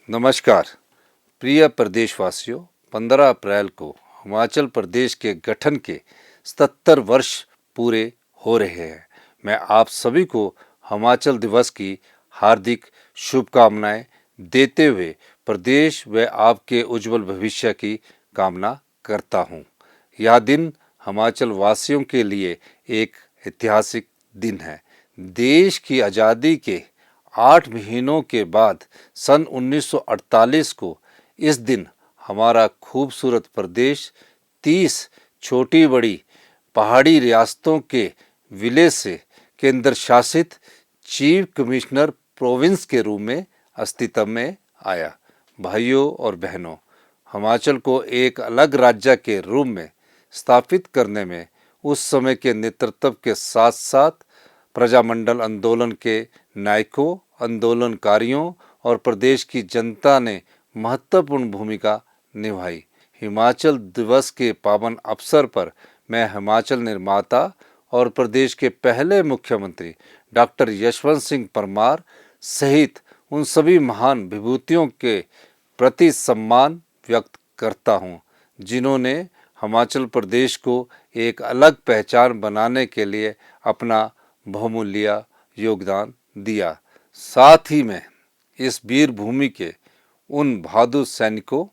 नमस्कार प्रिय प्रदेशवासियों। 15 अप्रैल को हिमाचल प्रदेश के गठन के 77 वर्ष पूरे हो रहे हैं। मैं आप सभी को हिमाचल दिवस की हार्दिक शुभकामनाएं देते हुए प्रदेश व आपके उज्जवल भविष्य की कामना करता हूं। यह दिन हिमाचल वासियों के लिए एक ऐतिहासिक दिन है। देश की आज़ादी के 8 महीनों के बाद सन 1948 को इस दिन हमारा खूबसूरत प्रदेश 30 छोटी बड़ी पहाड़ी रियासतों के विलय से केंद्र शासित चीफ कमिश्नर प्रोविंस के रूप में अस्तित्व में आया। भाइयों और बहनों, हिमाचल को एक अलग राज्य के रूप में स्थापित करने में उस समय के नेतृत्व के साथ साथ प्रजामंडल आंदोलन के नायकों, आंदोलनकारियों और प्रदेश की जनता ने महत्वपूर्ण भूमिका निभाई। हिमाचल दिवस के पावन अवसर पर मैं हिमाचल निर्माता और प्रदेश के पहले मुख्यमंत्री डॉक्टर यशवंत सिंह परमार सहित उन सभी महान विभूतियों के प्रति सम्मान व्यक्त करता हूँ, जिन्होंने हिमाचल प्रदेश को एक अलग पहचान बनाने के लिए अपना बहुमूल्य योगदान दिया। साथ ही मैं इस वीर भूमि के उन बहादुर सैनिकों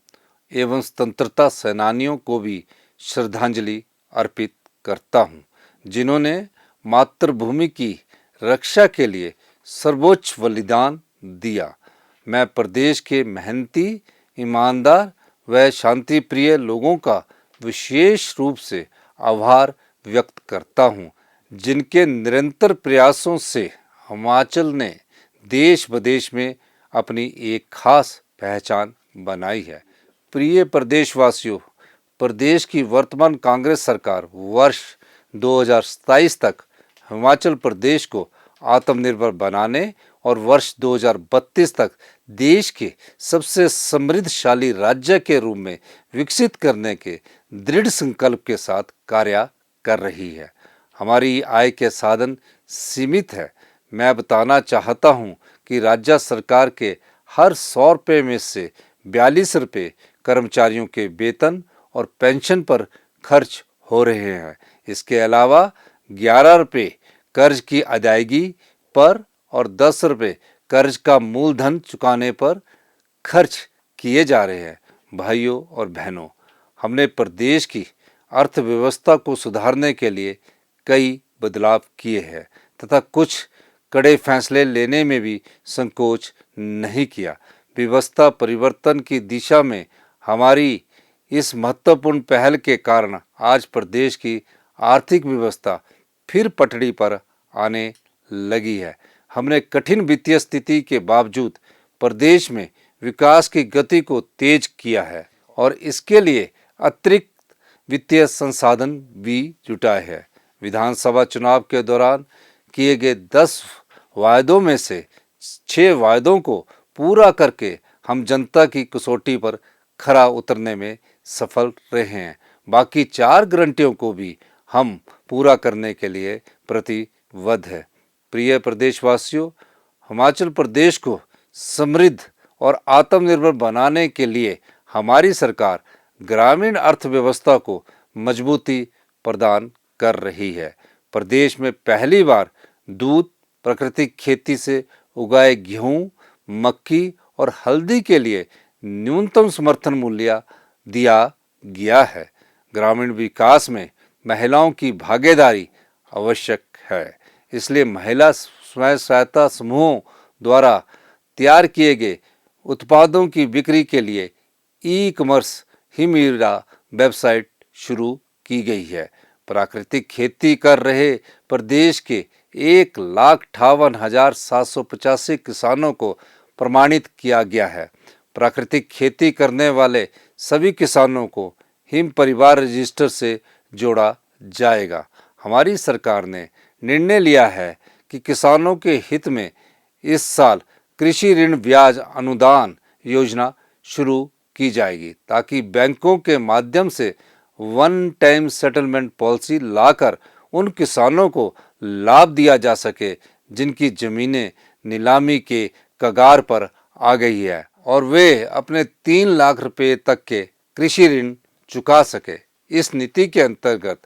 एवं स्वतंत्रता सेनानियों को भी श्रद्धांजलि अर्पित करता हूँ, जिन्होंने मातृभूमि की रक्षा के लिए सर्वोच्च बलिदान दिया। मैं प्रदेश के मेहनती, ईमानदार व शांति प्रिय लोगों का विशेष रूप से आभार व्यक्त करता हूँ, जिनके निरंतर प्रयासों से हिमाचल ने देश विदेश में अपनी एक खास पहचान बनाई है। प्रिय प्रदेशवासियों, प्रदेश की वर्तमान कांग्रेस सरकार वर्ष 2027 तक हिमाचल प्रदेश को आत्मनिर्भर बनाने और वर्ष 2032 तक देश के सबसे समृद्धशाली राज्य के रूप में विकसित करने के दृढ़ संकल्प के साथ कार्य कर रही है। हमारी आय के साधन सीमित है। मैं बताना चाहता हूँ कि राज्य सरकार के हर 100 रुपये में से 42 रुपये कर्मचारियों के वेतन और पेंशन पर खर्च हो रहे हैं। इसके अलावा 11 रुपये कर्ज की अदायगी पर और 10 रुपये कर्ज का मूलधन चुकाने पर खर्च किए जा रहे हैं। भाइयों और बहनों, हमने प्रदेश की अर्थव्यवस्था को सुधारने के लिए कई बदलाव किए हैं तथा कुछ कड़े फैसले लेने में भी संकोच नहीं किया। व्यवस्था परिवर्तन की दिशा में हमारी इस महत्वपूर्ण पहल के कारण आज प्रदेश की आर्थिक व्यवस्था फिर पटड़ी पर आने लगी है। हमने कठिन वित्तीय स्थिति के बावजूद प्रदेश में विकास की गति को तेज किया है और इसके लिए अतिरिक्त वित्तीय संसाधन भी जुटाए हैं। विधानसभा चुनाव के दौरान किए गए 10 वायदों में से 6 वायदों को पूरा करके हम जनता की कसौटी पर खरा उतरने में सफल रहे हैं। बाकी 4 गारंटियों को भी हम पूरा करने के लिए प्रतिबद्ध है। प्रिय प्रदेशवासियों, हिमाचल प्रदेश को समृद्ध और आत्मनिर्भर बनाने के लिए हमारी सरकार ग्रामीण अर्थव्यवस्था को मजबूती प्रदान कर रही है। प्रदेश में पहली बार दूध, प्राकृतिक खेती से उगाए गेहूं, मक्की और हल्दी के लिए न्यूनतम समर्थन मूल्य दिया गया है। ग्रामीण विकास में महिलाओं की भागीदारी आवश्यक है, इसलिए महिला स्वयं सहायता समूहों द्वारा तैयार किए गए उत्पादों की बिक्री के लिए ई-कॉमर्स हिमीरा वेबसाइट शुरू की गई है। प्राकृतिक खेती कर रहे प्रदेश के 1,58,785 किसानों को प्रमाणित किया गया है। प्राकृतिक खेती करने वाले सभी किसानों को हिम परिवार रजिस्टर से जोड़ा जाएगा। हमारी सरकार ने निर्णय लिया है कि किसानों के हित में इस साल कृषि ऋण ब्याज अनुदान योजना शुरू की जाएगी, ताकि बैंकों के माध्यम से वन टाइम सेटलमेंट पॉलिसी लाकर उन किसानों को लाभ दिया जा सके जिनकी जमीनें नीलामी के कगार पर आ गई है। और वे अपने 3 लाख रुपए तक के कृषि ऋण चुका सके। इस नीति के अंतर्गत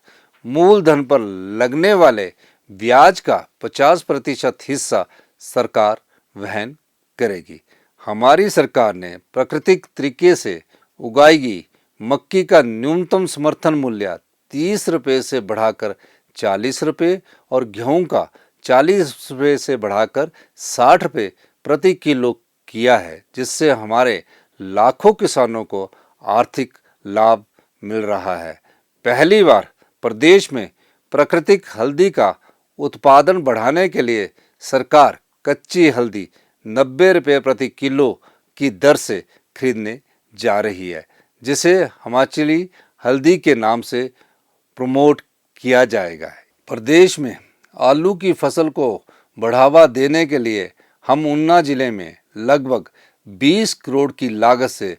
मूलधन पर लगने वाले ब्याज का 50% हिस्सा सरकार वहन करेगी। हमारी सरकार ने प्राकृतिक तरीके से उगाई गई मक्की का न्यूनतम समर्थन मूल्य 30 रुपये से बढ़ाकर 40 रुपये और गेहूं का 40 रुपये से बढ़ाकर 60 रुपये प्रति किलो किया है, जिससे हमारे लाखों किसानों को आर्थिक लाभ मिल रहा है। पहली बार प्रदेश में प्राकृतिक हल्दी का उत्पादन बढ़ाने के लिए सरकार कच्ची हल्दी 90 रुपये प्रति किलो की दर से खरीदने जा रही है, जिसे हिमाचली हल्दी के नाम से प्रमोट किया जाएगा। प्रदेश में आलू की फसल को बढ़ावा देने के लिए हम ऊना जिले में लगभग 20 करोड़ की लागत से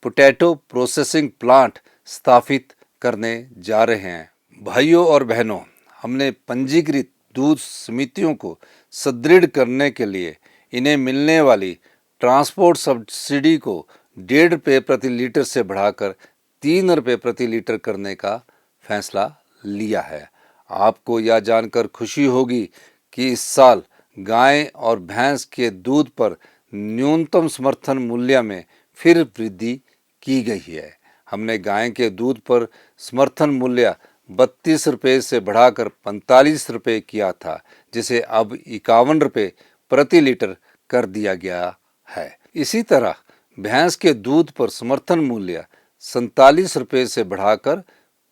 पोटैटो प्रोसेसिंग प्लांट स्थापित करने जा रहे हैं। भाइयों और बहनों, हमने पंजीकृत दूध समितियों को सुदृढ़ करने के लिए इन्हें मिलने वाली ट्रांसपोर्ट सब्सिडी को 1.5 रुपये प्रति लीटर से बढ़ाकर 3 रुपये प्रति लीटर करने का फैसला लिया है। आपको यह जानकर खुशी होगी कि इस साल गाय और भैंस के दूध पर न्यूनतम समर्थन मूल्य में फिर वृद्धि की गई है। हमने गाय के दूध पर समर्थन मूल्य 32 रुपये से बढ़ाकर 45 रुपये किया था, जिसे अब 51 रुपये प्रति लीटर कर दिया गया है। इसी तरह भैंस के दूध पर समर्थन मूल्य 47 रुपये से बढ़ाकर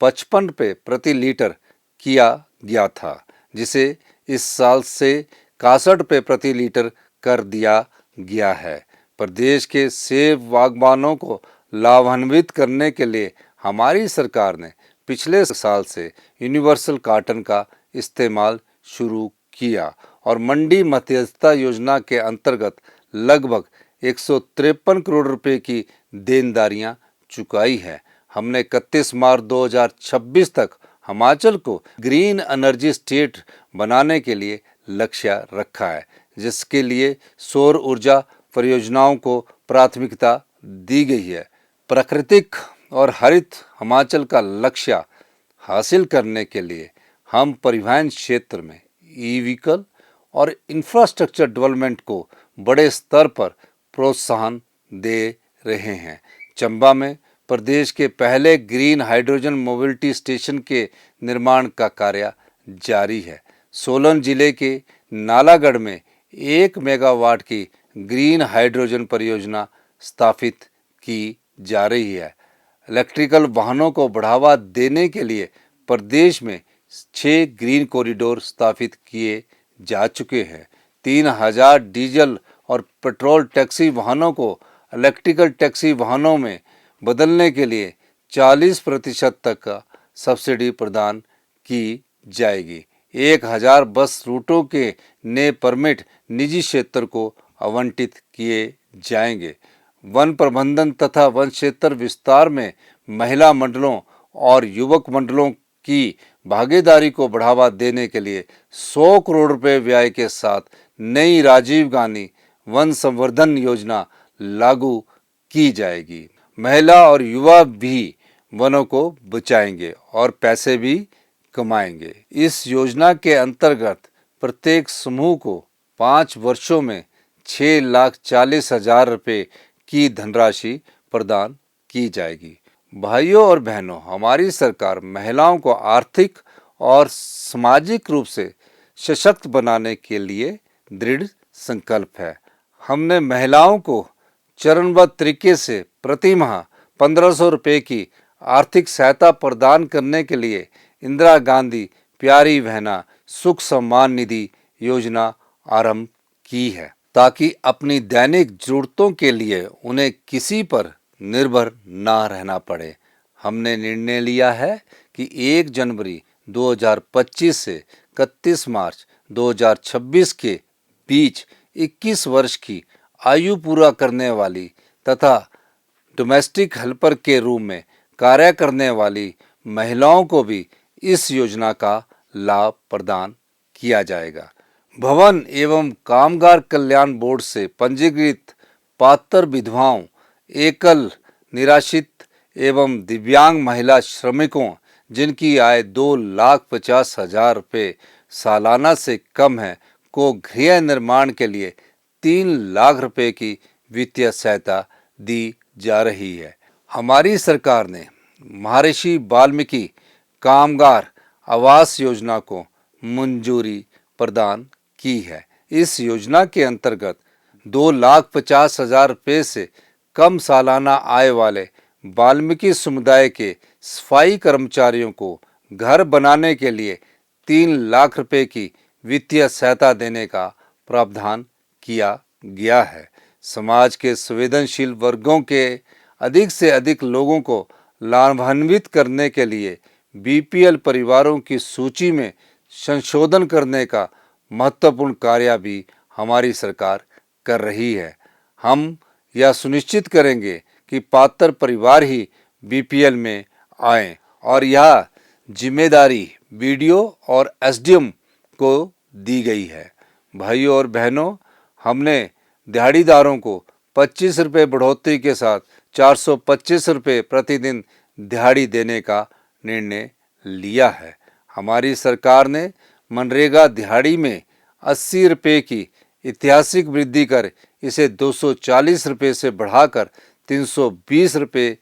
55 रुपये प्रति लीटर किया गया था, जिसे इस साल से 61 रुपये प्रति लीटर कर दिया गया है। प्रदेश के सेब बागबानों को लाभान्वित करने के लिए हमारी सरकार ने पिछले साल से यूनिवर्सल कार्टन का इस्तेमाल शुरू किया और मंडी मध्यस्थता योजना के अंतर्गत लगभग 153 करोड़ रुपए की देनदारियां चुकाई है। हमने 31 मार्च 2026 तक हिमाचल को ग्रीन एनर्जी स्टेट बनाने के लिए लक्ष्य रखा है, जिसके लिए सौर ऊर्जा परियोजनाओं को प्राथमिकता दी गई है। प्राकृतिक और हरित हिमाचल का लक्ष्य हासिल करने के लिए हम परिवहन क्षेत्र में ई व्हीकल और इंफ्रास्ट्रक्चर डेवलपमेंट को बड़े स्तर पर प्रोत्साहन दे रहे हैं। चंबा में प्रदेश के पहले ग्रीन हाइड्रोजन मोबिलिटी स्टेशन के निर्माण का कार्य जारी है। सोलन जिले के नालागढ़ में 1 मेगावाट की ग्रीन हाइड्रोजन परियोजना स्थापित की जा रही है। इलेक्ट्रिकल वाहनों को बढ़ावा देने के लिए प्रदेश में 6 ग्रीन कॉरिडोर स्थापित किए जा चुके हैं। 3000 डीजल और पेट्रोल टैक्सी वाहनों को इलेक्ट्रिकल टैक्सी वाहनों में बदलने के लिए 40% तक का सब्सिडी प्रदान की जाएगी। 1000 बस रूटों के नए परमिट निजी क्षेत्र को आवंटित किए जाएंगे। वन प्रबंधन तथा वन क्षेत्र विस्तार में महिला मंडलों और युवक मंडलों की भागीदारी को बढ़ावा देने के लिए 100 करोड़ रुपए व्यय के साथ नई राजीव गांधी वन संवर्धन योजना लागू की जाएगी। महिला और युवा भी वनों को बचाएंगे और पैसे भी कमाएंगे। इस योजना के अंतर्गत प्रत्येक समूह को 5 वर्षों में 6,40,000 रुपये की धनराशि प्रदान की जाएगी। भाइयों और बहनों, हमारी सरकार महिलाओं को आर्थिक और सामाजिक रूप से सशक्त बनाने के लिए दृढ़ संकल्प है। हमने महिलाओं को चरणबद्ध तरीके से प्रति माह 1500 रुपये की आर्थिक सहायता प्रदान करने के लिए इंदिरा गांधी प्यारी बहना सुख सम्मान निधि योजना आरंभ की है, ताकि अपनी दैनिक जरूरतों के लिए उन्हें किसी पर निर्भर ना रहना पड़े। हमने निर्णय लिया है कि 1 जनवरी 2025 से 31 मार्च 2026 के बीच 21 वर्ष की आयु पूरा करने वाली तथा डोमेस्टिक हेल्पर के रूप में कार्य करने वाली महिलाओं को भी इस योजना का लाभ प्रदान किया जाएगा। भवन एवं कामगार कल्याण बोर्ड से पंजीकृत पात्र विधवाओं, एकल निराश्रित एवं दिव्यांग महिला श्रमिकों जिनकी आय 2,50,000 रुपये सालाना से कम है को गृह निर्माण के लिए 3 लाख रुपए की वित्तीय सहायता दी जा रही है। हमारी सरकार ने महर्षि वाल्मीकि कामगार आवास योजना को मंजूरी प्रदान की है। इस योजना के अंतर्गत 2,50,000 रुपये से कम सालाना आय वाले वाल्मीकि समुदाय के सफाई कर्मचारियों को घर बनाने के लिए 3 लाख रुपए की वित्तीय सहायता देने का प्रावधान किया गया है। समाज के संवेदनशील वर्गों के अधिक से अधिक लोगों को लाभान्वित करने के लिए बीपीएल परिवारों की सूची में संशोधन करने का महत्वपूर्ण कार्य भी हमारी सरकार कर रही है। हम यह सुनिश्चित करेंगे कि पात्र परिवार ही बीपीएल में आएं और यह जिम्मेदारी बीडीओ और एसडीएम को दी गई है। भाइयों और बहनों, हमने दिहाड़ीदारों को 25 रुपये बढ़ोतरी के साथ 425 रुपये प्रतिदिन दिहाड़ी देने का निर्णय लिया है। हमारी सरकार ने मनरेगा दिहाड़ी में 80 रुपये की ऐतिहासिक वृद्धि कर इसे 240 रुपये से बढ़ाकर 320 रुपये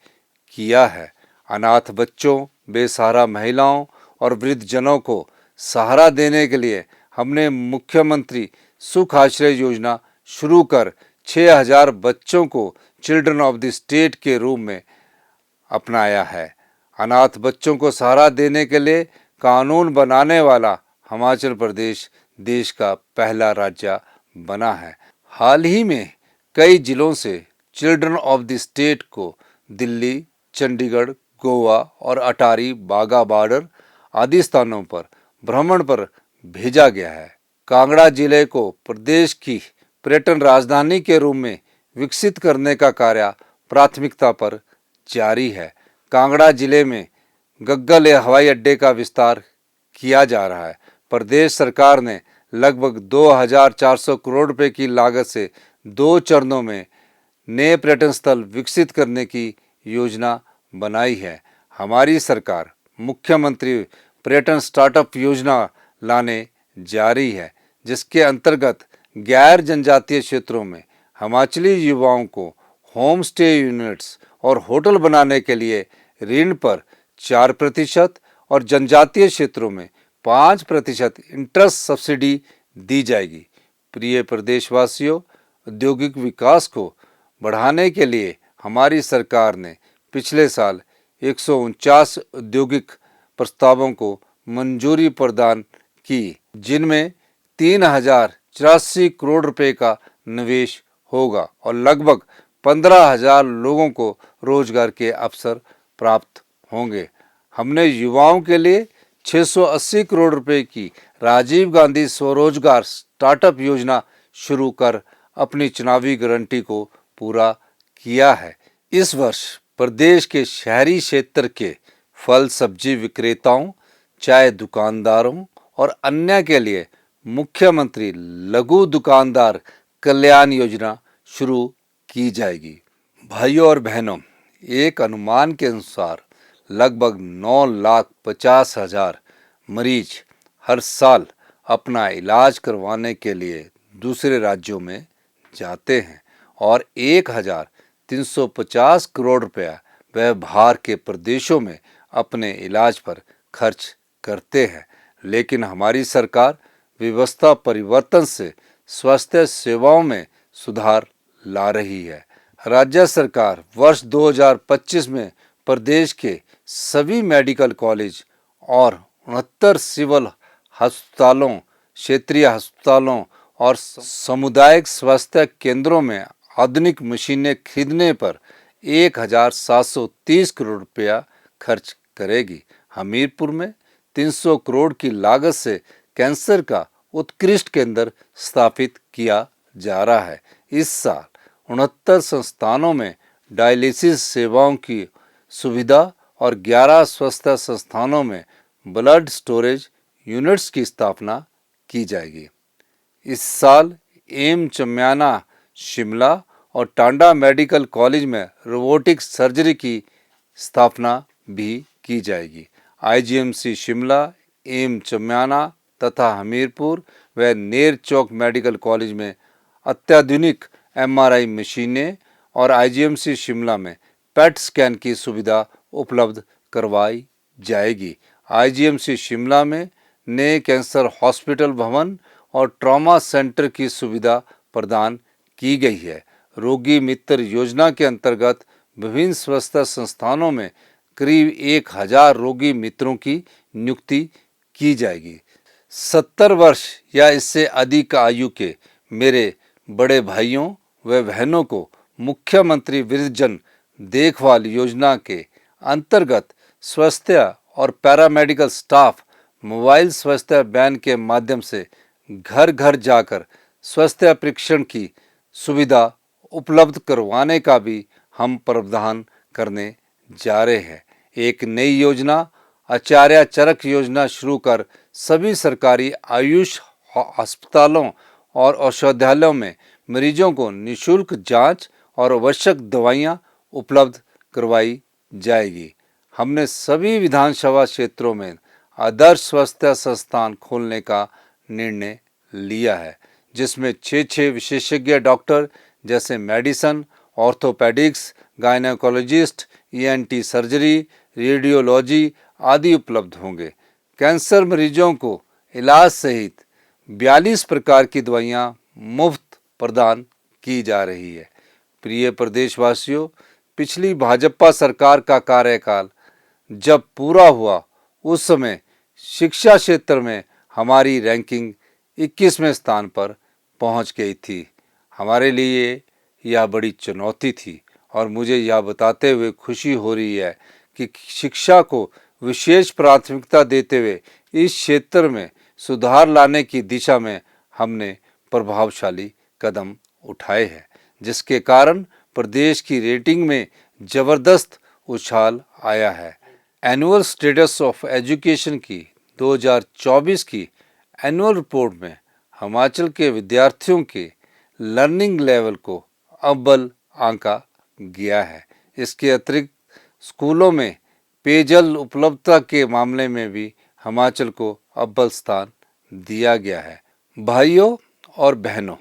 किया है। अनाथ बच्चों, बेसहारा महिलाओं और वृद्धजनों को सहारा देने के लिए हमने मुख्यमंत्री सुख आश्रय योजना शुरू कर 6,000 बच्चों को चिल्ड्रन ऑफ द स्टेट के रूप में अपनाया है। अनाथ बच्चों को सहारा देने के लिए कानून बनाने वाला हिमाचल प्रदेश देश का पहला राज्य बना है। हाल ही में कई जिलों से चिल्ड्रन ऑफ द स्टेट को दिल्ली, चंडीगढ़, गोवा और अटारी बागा बॉर्डर आदि स्थानों पर भ्रमण पर भेजा गया है। कांगड़ा जिले को प्रदेश की पर्यटन राजधानी के रूप में विकसित करने का कार्य प्राथमिकता पर जारी है। कांगड़ा जिले में गग्गल हवाई अड्डे का विस्तार किया जा रहा है। प्रदेश सरकार ने लगभग 2,400 करोड़ रुपए की लागत से 2 चरणों में नए पर्यटन स्थल विकसित करने की योजना बनाई है। हमारी सरकार मुख्यमंत्री पर्यटन स्टार्टअप योजना लाने जा रही है, जिसके अंतर्गत गैर जनजातीय क्षेत्रों में हिमाचली युवाओं को होम स्टे यूनिट्स और होटल बनाने के लिए ऋण पर 4% और जनजातीय क्षेत्रों में 5% इंटरेस्ट सब्सिडी दी जाएगी। प्रिय प्रदेशवासियों, औद्योगिक विकास को बढ़ाने के लिए हमारी सरकार ने पिछले साल 149 औद्योगिक प्रस्तावों को मंजूरी प्रदान की, जिनमें 3,084 करोड़ रुपए का निवेश होगा और लगभग 15,000 लोगों को रोजगार के अवसर प्राप्त होंगे। हमने युवाओं के लिए 680 करोड़ रुपए की राजीव गांधी स्वरोजगार स्टार्टअप योजना शुरू कर अपनी चुनावी गारंटी को पूरा किया है। इस वर्ष प्रदेश के शहरी क्षेत्र के फल सब्जी विक्रेताओं, चाय दुकानदारों और अन्य के लिए मुख्यमंत्री लघु दुकानदार कल्याण योजना शुरू की जाएगी। भाइयों और बहनों, एक अनुमान के अनुसार लगभग 9,50,000 मरीज हर साल अपना इलाज करवाने के लिए दूसरे राज्यों में जाते हैं और 1,350 करोड़ रुपया वह बाहर के प्रदेशों में अपने इलाज पर खर्च करते हैं। लेकिन हमारी सरकार व्यवस्था परिवर्तन से स्वास्थ्य सेवाओं में सुधार ला रही है। राज्य सरकार वर्ष 2025 में प्रदेश के सभी मेडिकल कॉलेज और 69 सिविल अस्पतालों, क्षेत्रीय अस्पतालों और सामुदायिक स्वास्थ्य केंद्रों में आधुनिक मशीनें खरीदने पर 1,730 करोड़ रुपया खर्च करेगी। हमीरपुर में 300 करोड़ की लागत से कैंसर का उत्कृष्ट केंद्र स्थापित किया जा रहा है। इस साल 69 संस्थानों में डायलिसिस सेवाओं की सुविधा और 11 स्वास्थ्य संस्थानों में ब्लड स्टोरेज यूनिट्स की स्थापना की जाएगी। इस साल एम चम्याना शिमला और टांडा मेडिकल कॉलेज में रोबोटिक सर्जरी की स्थापना भी की जाएगी। आईजीएमसी शिमला, एम चम्याना तथा हमीरपुर व नेर चौक मेडिकल कॉलेज में अत्याधुनिक एमआरआई मशीनें और आईजीएमसी शिमला में पेट स्कैन की सुविधा उपलब्ध करवाई जाएगी। आईजीएमसी शिमला में नए कैंसर हॉस्पिटल भवन और ट्रॉमा सेंटर की सुविधा प्रदान की गई है। रोगी मित्र योजना के अंतर्गत विभिन्न स्वास्थ्य संस्थानों में करीब 1000 रोगी मित्रों की नियुक्ति की जाएगी। 70 वर्ष या इससे अधिक आयु के मेरे बड़े भाइयों व बहनों को मुख्यमंत्री वृद्धजन देखभाल योजना के अंतर्गत स्वास्थ्य और पैरामेडिकल स्टाफ मोबाइल स्वास्थ्य वैन के माध्यम से घर घर जाकर स्वास्थ्य परीक्षण की सुविधा उपलब्ध करवाने का भी हम प्रावधान करने जा रहे हैं। एक नई योजना आचार्य चरक योजना शुरू कर सभी सरकारी आयुष अस्पतालों और औषधालयों में मरीजों को निःशुल्क जांच और आवश्यक दवाइयां उपलब्ध करवाई जाएगी। हमने सभी विधानसभा क्षेत्रों में आदर्श स्वास्थ्य संस्थान खोलने का निर्णय लिया है, जिसमें 6 विशेषज्ञ डॉक्टर जैसे medicine, orthopaedics, gynaecologist, ENT surgery, radiology आदि उपलब्ध होंगे। कैंसर मरीजों को इलाज सहित 42 प्रकार की दवाइयां मुफ्त प्रदान की जा रही है। प्रिय प्रदेशवासियों, पिछली भाजपा सरकार का कार्यकाल जब पूरा हुआ उस समय शिक्षा क्षेत्र में हमारी रैंकिंग 21वें स्थान पर पहुंच गई थी। हमारे लिए यह बड़ी चुनौती थी और मुझे यह बताते हुए खुशी हो रही है कि शिक्षा को विशेष प्राथमिकता देते हुए इस क्षेत्र में सुधार लाने की दिशा में हमने प्रभावशाली कदम उठाए हैं, जिसके कारण प्रदेश की रेटिंग में जबरदस्त उछाल आया है। एनुअल स्टेटस ऑफ एजुकेशन की 2024 की एनुअल रिपोर्ट में हिमाचल के विद्यार्थियों के लर्निंग लेवल को अव्वल आंका गया है। इसके अतिरिक्त स्कूलों में पेयजल उपलब्धता के मामले में भी हिमाचल को अव्वल स्थान दिया गया है। भाइयों और बहनों,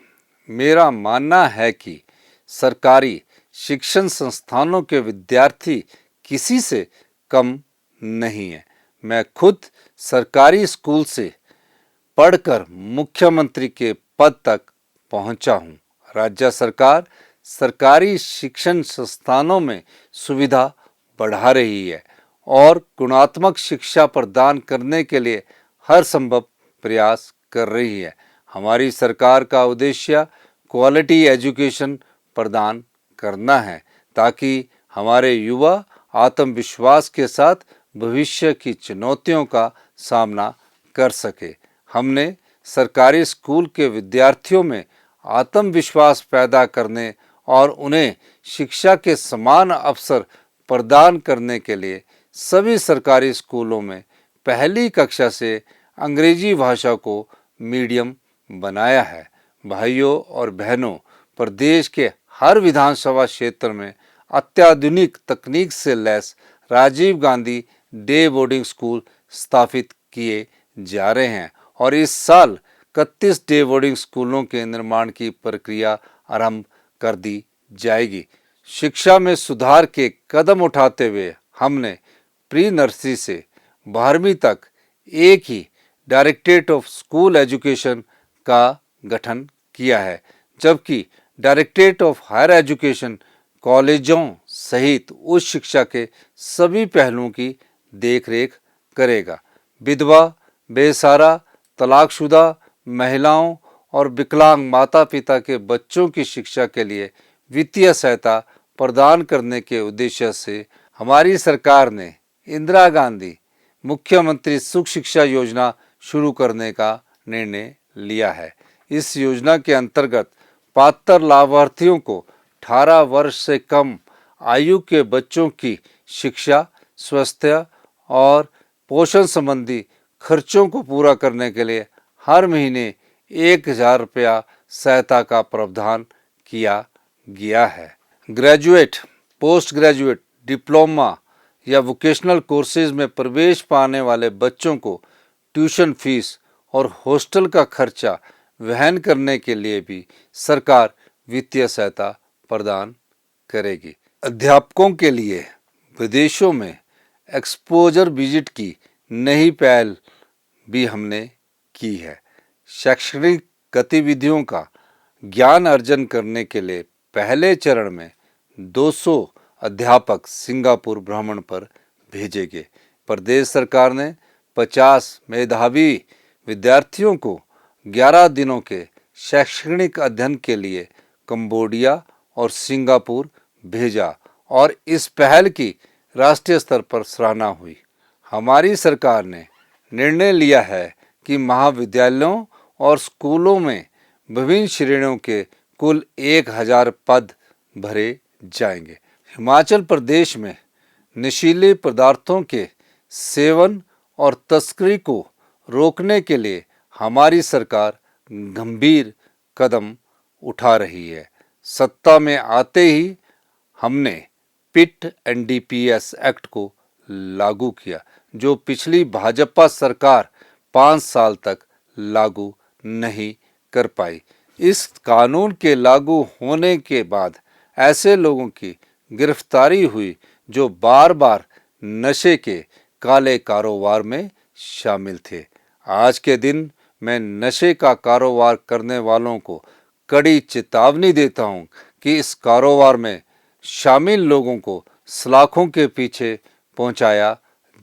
मेरा मानना है कि सरकारी शिक्षण संस्थानों के विद्यार्थी किसी से कम नहीं है। मैं खुद सरकारी स्कूल से पढ़कर मुख्यमंत्री के पद तक पहुंचा हूं। राज्य सरकार सरकारी शिक्षण संस्थानों में सुविधा बढ़ा रही है और गुणात्मक शिक्षा प्रदान करने के लिए हर संभव प्रयास कर रही है। हमारी सरकार का उद्देश्य क्वालिटी एजुकेशन प्रदान करना है ताकि हमारे युवा आत्मविश्वास के साथ भविष्य की चुनौतियों का सामना कर सके। हमने सरकारी स्कूल के विद्यार्थियों में आत्मविश्वास पैदा करने और उन्हें शिक्षा के समान अवसर प्रदान करने के लिए सभी सरकारी स्कूलों में पहली कक्षा से अंग्रेजी भाषा को मीडियम बनाया है। भाइयों और बहनों, प्रदेश के हर विधानसभा क्षेत्र में अत्याधुनिक तकनीक से लैस Rajiv Gandhi day boarding school स्थापित किए जा रहे हैं और इस साल 31 डे बोर्डिंग स्कूलों के निर्माण की प्रक्रिया आरंभ कर दी जाएगी। शिक्षा में सुधार के कदम उठाते हुए हमने प्री नर्सरी से 12वीं तक एक ही डायरेक्टरेट ऑफ स्कूल एजुकेशन का गठन किया है, जबकि डायरेक्टरेट ऑफ हायर एजुकेशन कॉलेजों सहित उच्च शिक्षा के सभी पहलुओं की देखरेख करेगा। विधवा, बेसहारा, तलाकशुदा महिलाओं और विकलांग माता पिता के बच्चों की शिक्षा के लिए वित्तीय सहायता प्रदान करने के उद्देश्य से हमारी सरकार ने इंदिरा गांधी मुख्यमंत्री सुख शिक्षा योजना शुरू करने का निर्णय लिया है। इस योजना के अंतर्गत पात्र लाभार्थियों को 18 वर्ष से कम आयु के बच्चों की शिक्षा, स्वास्थ्य और पोषण संबंधी खर्चों को पूरा करने के लिए हर महीने 1000 रुपया सहायता का प्रावधान किया गया है। ग्रेजुएट, पोस्ट ग्रेजुएट, डिप्लोमा या वोकेशनल कोर्सेज में प्रवेश पाने वाले बच्चों को ट्यूशन फीस और हॉस्टल का खर्चा वहन करने के लिए भी सरकार वित्तीय सहायता प्रदान करेगी। अध्यापकों के लिए विदेशों में एक्सपोजर विजिट की नई पहल भी हमने की है। शैक्षणिक गतिविधियों का ज्ञान अर्जन करने के लिए पहले चरण में 200 अध्यापक सिंगापुर भ्रमण पर भेजे गए। प्रदेश सरकार ने 50 मेधावी विद्यार्थियों को 11 दिनों के शैक्षणिक अध्ययन के लिए कंबोडिया और सिंगापुर भेजा और इस पहल की राष्ट्रीय स्तर पर सराहना हुई। हमारी सरकार ने निर्णय लिया है कि महाविद्यालयों और स्कूलों में विभिन्न श्रेणियों के कुल 1000 पद भरे जाएंगे। हिमाचल प्रदेश में नशीले पदार्थों के सेवन और तस्करी को रोकने के लिए हमारी सरकार गंभीर कदम उठा रही है। सत्ता में आते ही हमने पिट एनडीपीएस एक्ट को लागू किया, जो पिछली भाजपा सरकार 5 साल तक लागू नहीं कर पाई। इस कानून के लागू होने के बाद ऐसे लोगों की गिरफ्तारी हुई जो बार बार नशे के काले कारोबार में शामिल थे। आज के दिन मैं नशे का कारोबार करने वालों को कड़ी चेतावनी देता हूं कि इस कारोबार में शामिल लोगों को सलाखों के पीछे पहुंचाया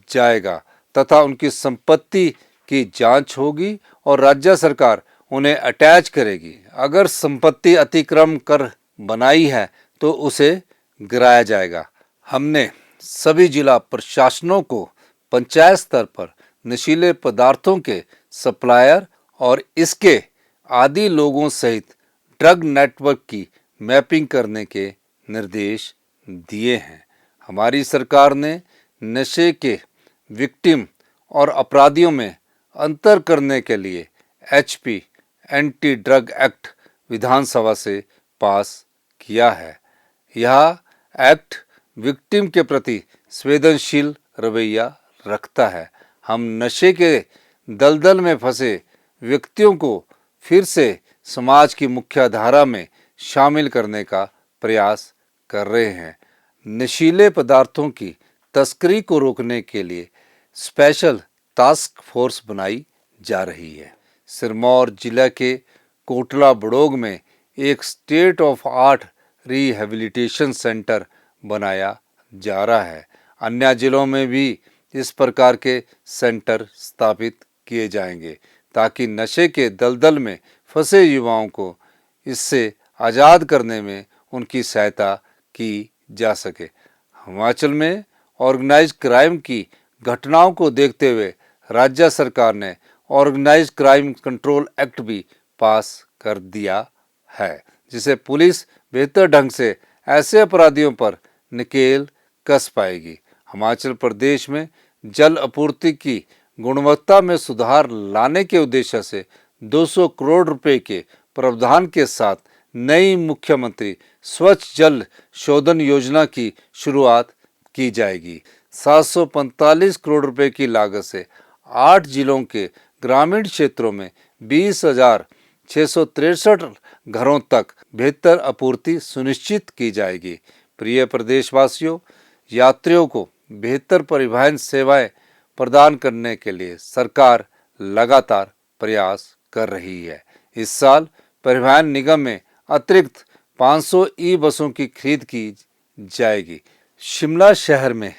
जाएगा तथा उनकी संपत्ति की जांच होगी और राज्य सरकार उन्हें अटैच करेगी। अगर संपत्ति अतिक्रमण कर बनाई है तो उसे गिराया जाएगा। हमने सभी जिला प्रशासनों को पंचायत स्तर पर नशीले पदार्थों के सप्लायर और इसके आदी लोगों सहित ड्रग नेटवर्क की मैपिंग करने के निर्देश दिए हैं। हमारी सरकार ने नशे के विक्टिम और अपराधियों में अंतर करने के लिए एचपी एंटी ड्रग एक्ट विधानसभा से पास किया है। यह एक्ट विक्टिम के प्रति संवेदनशील रवैया रखता है। हम नशे के दलदल में फंसे व्यक्तियों को फिर से समाज की मुख्य धारा में शामिल करने का प्रयास कर रहे हैं। नशीले पदार्थों की तस्करी को रोकने के लिए स्पेशल टास्क फोर्स बनाई जा रही है। सिरमौर जिला के कोटला बड़ोग में एक state of art rehabilitation centre बनाया जा रहा है। अन्य जिलों में भी इस प्रकार के सेंटर स्थापित किए जाएंगे ताकि नशे के दलदल में फंसे युवाओं को इससे आज़ाद करने में उनकी सहायता की जा सके। हिमाचल में ऑर्गेनाइज्ड क्राइम की घटनाओं को देखते हुए राज्य सरकार ने ऑर्गेनाइज्ड क्राइम कंट्रोल एक्ट भी पास कर दिया है, जिसे पुलिस बेहतर ढंग से ऐसे अपराधियों पर नकेल कस पाएगी। हिमाचल प्रदेश में जल आपूर्ति की गुणवत्ता में सुधार लाने के उद्देश्य से 200 करोड़ रुपए के प्रावधान के साथ नई मुख्यमंत्री स्वच्छ जल शोधन योजना की शुरुआत की जाएगी। 745 करोड़ रुपए की लागत से 8 जिलों के ग्रामीण क्षेत्रों में 20,663 घरों तक बेहतर आपूर्ति सुनिश्चित की जाएगी। प्रिय प्रदेशवासियों, यात्रियों को बेहतर परिवहन सेवाएं प्रदान करने के लिए सरकार लगातार प्रयास कर रही है। इस साल परिवहन निगम में अतिरिक्त 500 ई बसों की खरीद की जाएगी। शिमला शहर में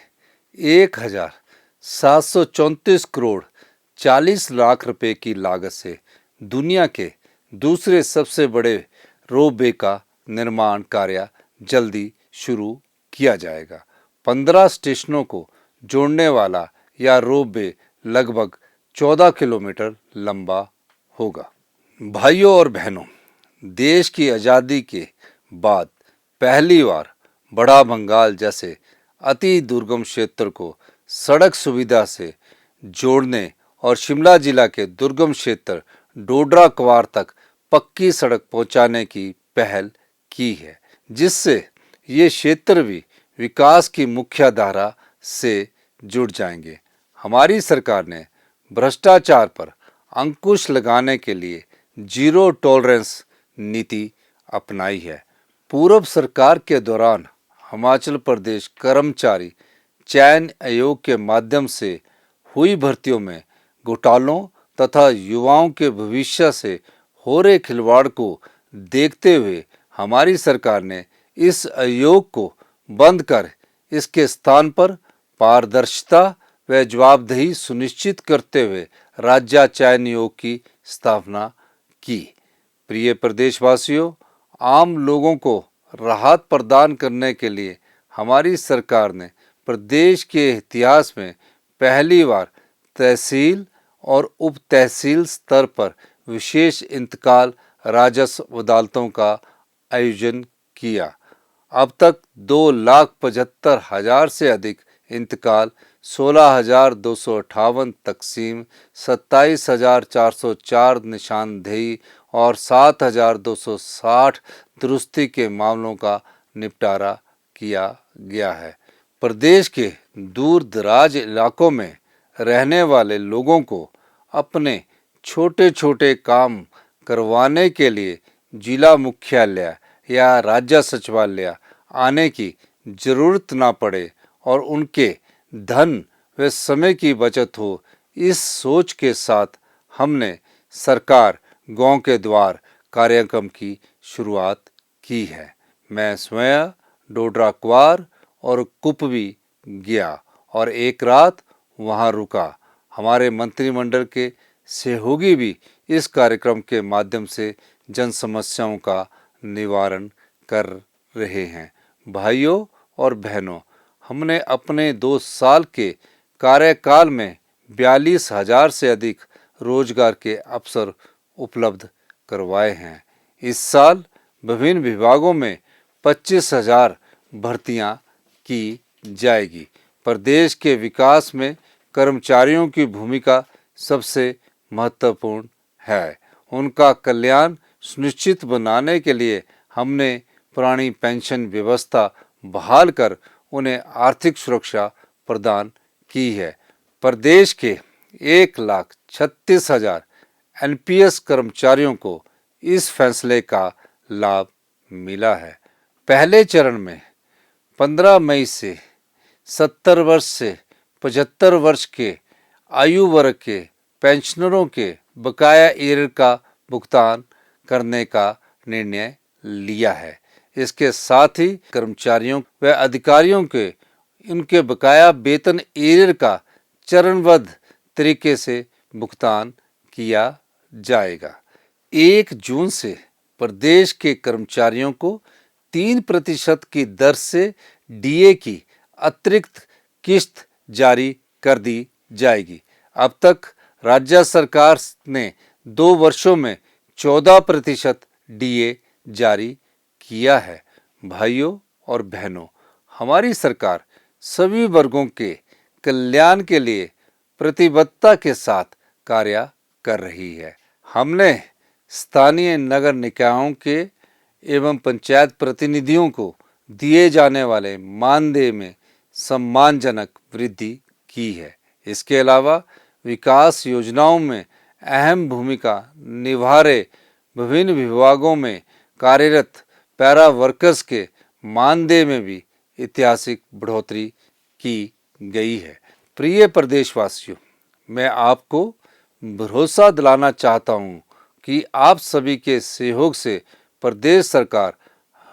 1,734 करोड़ 40 लाख रुपए की लागत से दुनिया के दूसरे सबसे बड़े रोपवे का निर्माण कार्य जल्दी शुरू किया जाएगा। 15 स्टेशनों को जोड़ने वाला यह रोपवे लगभग 14 किलोमीटर लंबा होगा। भाइयों और बहनों, देश की आज़ादी के बाद पहली बार बड़ा बंगाल जैसे अति दुर्गम क्षेत्र को सड़क सुविधा से जोड़ने और शिमला जिला के दुर्गम क्षेत्र डोडरा क्वार तक पक्की सड़क पहुंचाने की पहल की है। जिससे ये क्षेत्र भी विकास की मुख्य धारा से जुड़ जाएंगे। हमारी सरकार ने भ्रष्टाचार पर अंकुश लगाने के लिए जीरो टॉलरेंस नीति अपनाई है। पूर्व सरकार के दौरान हिमाचल प्रदेश कर्मचारी चयन आयोग के माध्यम से हुई भर्तियों में घोटालों तथा युवाओं के भविष्य से हो रहे खिलवाड़ को देखते हुए हमारी सरकार ने इस आयोग को बंद कर इसके स्थान पर पारदर्शिता व जवाबदेही सुनिश्चित करते हुए राज्य चयन आयोग की स्थापना की। प्रिय प्रदेशवासियों, आम लोगों को राहत प्रदान करने के लिए हमारी सरकार ने प्रदेश के इतिहास में पहली बार तहसील और उप तहसील स्तर पर विशेष इंतकाल राजस्व अदालतों का आयोजन किया। अब तक 2,75,000 से अधिक इंतकाल, 16,258 तकसीम, 27,404 निशानदेही और 7,260 दुरुस्ती के मामलों का निपटारा किया गया है। प्रदेश के दूर दराज इलाकों में रहने वाले लोगों को अपने छोटे छोटे काम करवाने के लिए जिला मुख्यालय या राज्य सचिवालय आने की जरूरत ना पड़े और उनके धन व समय की बचत हो, इस सोच के साथ हमने सरकार गांव के द्वार कार्यक्रम की शुरुआत की है। मैं स्वयं डोडरा क्वार और कुपवी गया और एक रात वहां रुका। हमारे मंत्रिमंडल के सहयोगी भी इस कार्यक्रम के माध्यम से जन समस्याओं का निवारण कर रहे हैं। भाइयों और बहनों, हमने अपने 2 साल के कार्यकाल में 42,000 से अधिक रोजगार के अवसर उपलब्ध करवाए हैं। इस साल विभिन्न विभागों में 25,000 भर्तियां की जाएगी। प्रदेश के विकास में कर्मचारियों की भूमिका सबसे महत्वपूर्ण है। उनका कल्याण सुनिश्चित बनाने के लिए हमने पुरानी पेंशन व्यवस्था बहाल कर उन्हें आर्थिक सुरक्षा प्रदान की है। प्रदेश के 1,36,000 एनपीएस कर्मचारियों को इस फैसले का लाभ मिला है। पहले चरण में 15 मई से 70 वर्ष से 75 वर्ष के आयु वर्ग के पेंशनरों के बकाया एरियर का भुगतान करने का निर्णय लिया है। इसके साथ ही कर्मचारियों व अधिकारियों के इनके बकाया वेतन एरियर का चरणबद्ध तरीके से भुगतान किया जाएगा। 1 जून से प्रदेश के कर्मचारियों को 3% की दर से डीए की अतिरिक्त किस्त जारी कर दी जाएगी। अब तक राज्य सरकार ने 2 वर्षों में 14% डीए जारी किया है। भाइयों और बहनों, हमारी सरकार सभी वर्गों के कल्याण के लिए प्रतिबद्धता के साथ कार्य कर रही है। हमने स्थानीय नगर निकायों के एवं पंचायत प्रतिनिधियों को दिए जाने वाले मानदेय में सम्मानजनक वृद्धि की है। इसके अलावा विकास योजनाओं में अहम भूमिका निभा रहे विभिन्न विभागों में कार्यरत पैरा वर्कर्स के मानदेय में भी ऐतिहासिक बढ़ोतरी की गई है। प्रिय प्रदेशवासियों, मैं आपको भरोसा दिलाना चाहता हूँ कि आप सभी के सहयोग से प्रदेश सरकार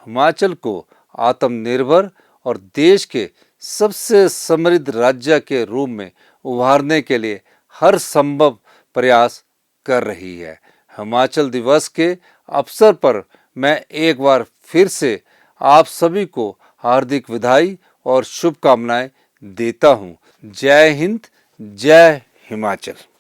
हिमाचल को आत्मनिर्भर और देश के सबसे समृद्ध राज्य के रूप में उभारने के लिए हर संभव प्रयास कर रही है। हिमाचल दिवस के अवसर पर मैं एक बार फिर से आप सभी को हार्दिक बधाई और शुभकामनाएं देता हूं। जय हिंद, जय हिमाचल।